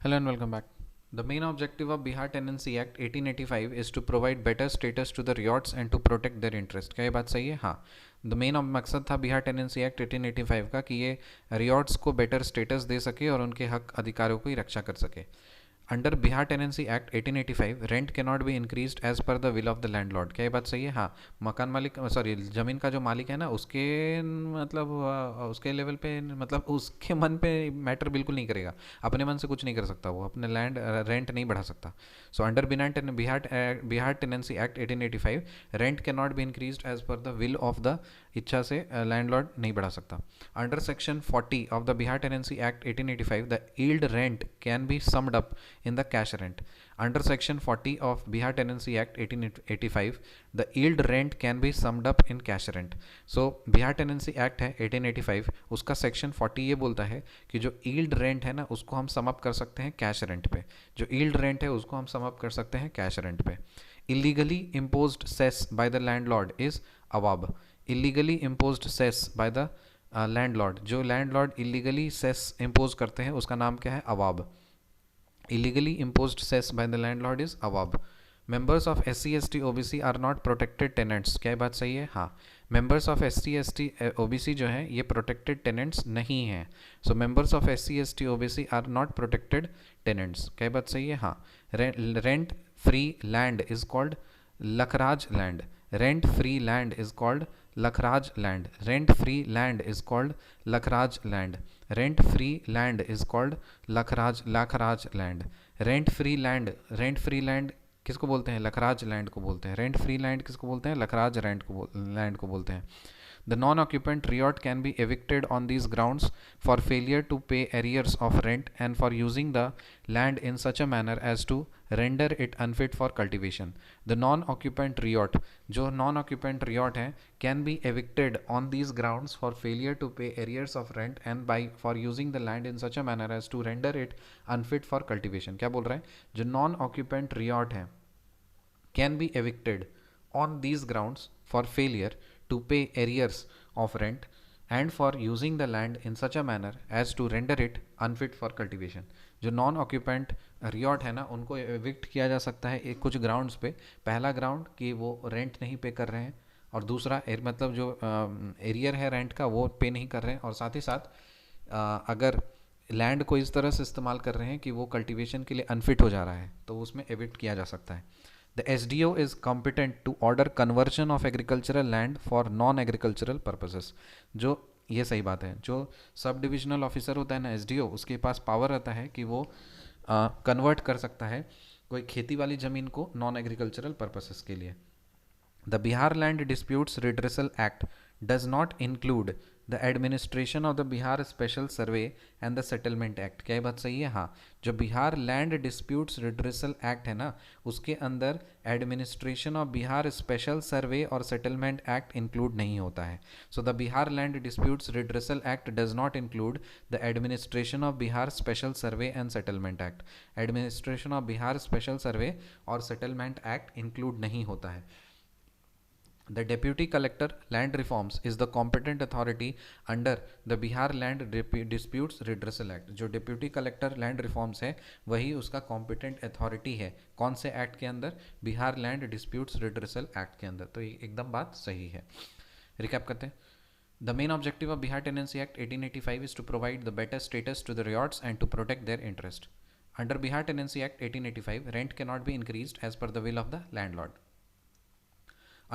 Hello and welcome back. The main objective of Bihar Tenancy Act 1885 is to provide better status to the riots and to protect their interest. क्या ये बात सही है? हाँ. The main मकसद था Bihar tenancy act 1885 का कि ये रियॉट्स को बेटर स्टेटस दे सके और उनके हक अधिकारों की रक्षा कर सके. Under Bihar tenancy act 1885 rent can not be increased as per the will of the landlord. क्या ये बात सही है? हाँ. मकान मालिक सॉरी ज़मीन का जो मालिक है ना उसके मतलब उसके लेवल पे मतलब उसके मन पे मैटर बिल्कुल नहीं करेगा. अपने मन से कुछ नहीं कर सकता वो. अपने लैंड रेंट नहीं बढ़ा सकता. So under Bihar tenancy act 1885 rent can not be increased as per the will of the इच्छा से लैंडलॉर्ड नहीं बढ़ा सकता. Under section 40 of the Bihar tenancy act 1885 the yield rent can be summed up in the cash rent. Under section 40 of Bihar Tenancy Act 1885 the yield rent can be summed up in cash rent. So Bihar Tenancy Act है 1885 उसका section 40 ये बोलता है कि जो yield rent है ना उसको हम sum up कर सकते हैं cash rent पे. जो yield rent है उसको हम sum up कर सकते हैं cash rent पे. Illegally imposed cess by the landlord is awab. Illegally imposed cess by the landlord. जो landlord illegally cess impose करते हैं उसका नाम क्या है? अवाब. Illegally imposed cess by the landlord is awab. Members of SC ST OBC are not protected tenants. क्या ये बात सही है? हाँ. Members of SC ST OBC जो हैं ये protected tenants नहीं हैं. So members of SC ST OBC are not protected tenants. क्या ये बात सही है? हाँ. Rent free land is called Lakhraj land. Rent free land is called Lakhraj land. Rent free land is called Lakhraj land. Rent free land is called Lakhraj land. Rent free land किसको बोलते हैं? लखराज land को बोलते हैं. Rent free land किसको बोलते हैं? लखराज land को बोलते हैं. The non-occupant riot can be evicted on these grounds for failure to pay arrears of rent and for using the land in such a manner as to render it unfit for cultivation. The non-occupant riot, जो non-occupant riot है, can be evicted on these grounds for failure to pay arrears of rent and by for using the land in such a manner as to render it unfit for cultivation. क्या बोल रहे हैं? जो non-occupant riot है can be evicted on these grounds for failure to pay arrears of rent and for using the land in such a manner as to render it unfit for cultivation. जो non occupant riot है ना उनको evict किया जा सकता है एक कुछ ग्राउंड्स पे. पहला ग्राउंड कि वो रेंट नहीं पे कर रहे हैं और दूसरा मतलब जो एरियर है रेंट का वो पे नहीं कर रहे हैं और साथ ही साथ अगर लैंड को इस तरह से इस्तेमाल कर रहे हैं कि वो कल्टिवेशन के लिए अनफिट हो जा रहा है तो उसमें एविक्ट किया जा सकता है. The SDO is competent to order conversion of agricultural land for non-agricultural purposes. जो ये सही बात है. जो सब डिविजनल ऑफिसर होता है ना SDO उसके पास पावर रहता है कि वो कन्वर्ट कर सकता है कोई खेती वाली ज़मीन को नॉन एग्रीकल्चरल पर्पसेस के लिए. The Bihar Land Disputes Redressal Act does not include the administration of the Bihar Special Survey and the Settlement Act. क्या ये बात सही है? हाँ. जो Bihar land disputes redressal act है ना उसके अंदर administration of Bihar special survey और सेटलमेंट एक्ट इंक्लूड नहीं होता है. So the Bihar land disputes redressal act does not include the administration of Bihar special survey and settlement act. Administration of Bihar special survey और settlement act include नहीं होता है. The Deputy Collector Land Reforms is the competent authority under the Bihar Land Disputes Redressal Act. जो Deputy Collector Land Reforms है वही उसका competent authority है. कौन से एक्ट के अंदर? Bihar land disputes redressal act के अंदर. तो ये एकदम बात सही है. रिकैप करते हैं. The main objective of Bihar Tenancy Act 1885 is to provide the better status to the riots and to protect their interest. Under Bihar Tenancy Act 1885, rent cannot be increased as per the will of the landlord.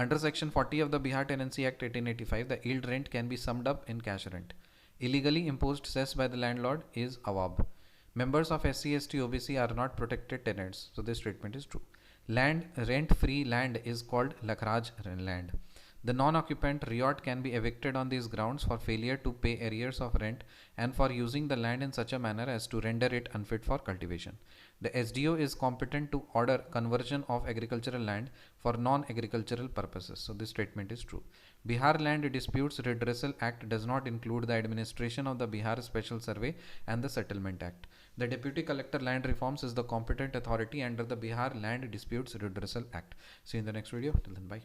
Under section 40 of the Bihar Tenancy Act 1885, the yield rent can be summed up in cash rent. Illegally imposed cess by the landlord is awab. Members of SC ST OBC are not protected tenants, so this statement is true. Rent free land is called Lakhraj land. The non-occupant riot can be evicted on these grounds for failure to pay arrears of rent and for using the land in such a manner as to render it unfit for cultivation. The SDO is competent to order conversion of agricultural land for non-agricultural purposes. So this statement is true. Bihar Land Disputes Redressal Act does not include the administration of the Bihar Special Survey and the Settlement Act. The Deputy Collector Land Reforms is the competent authority under the Bihar Land Disputes Redressal Act. See you in the next video. Till then, bye.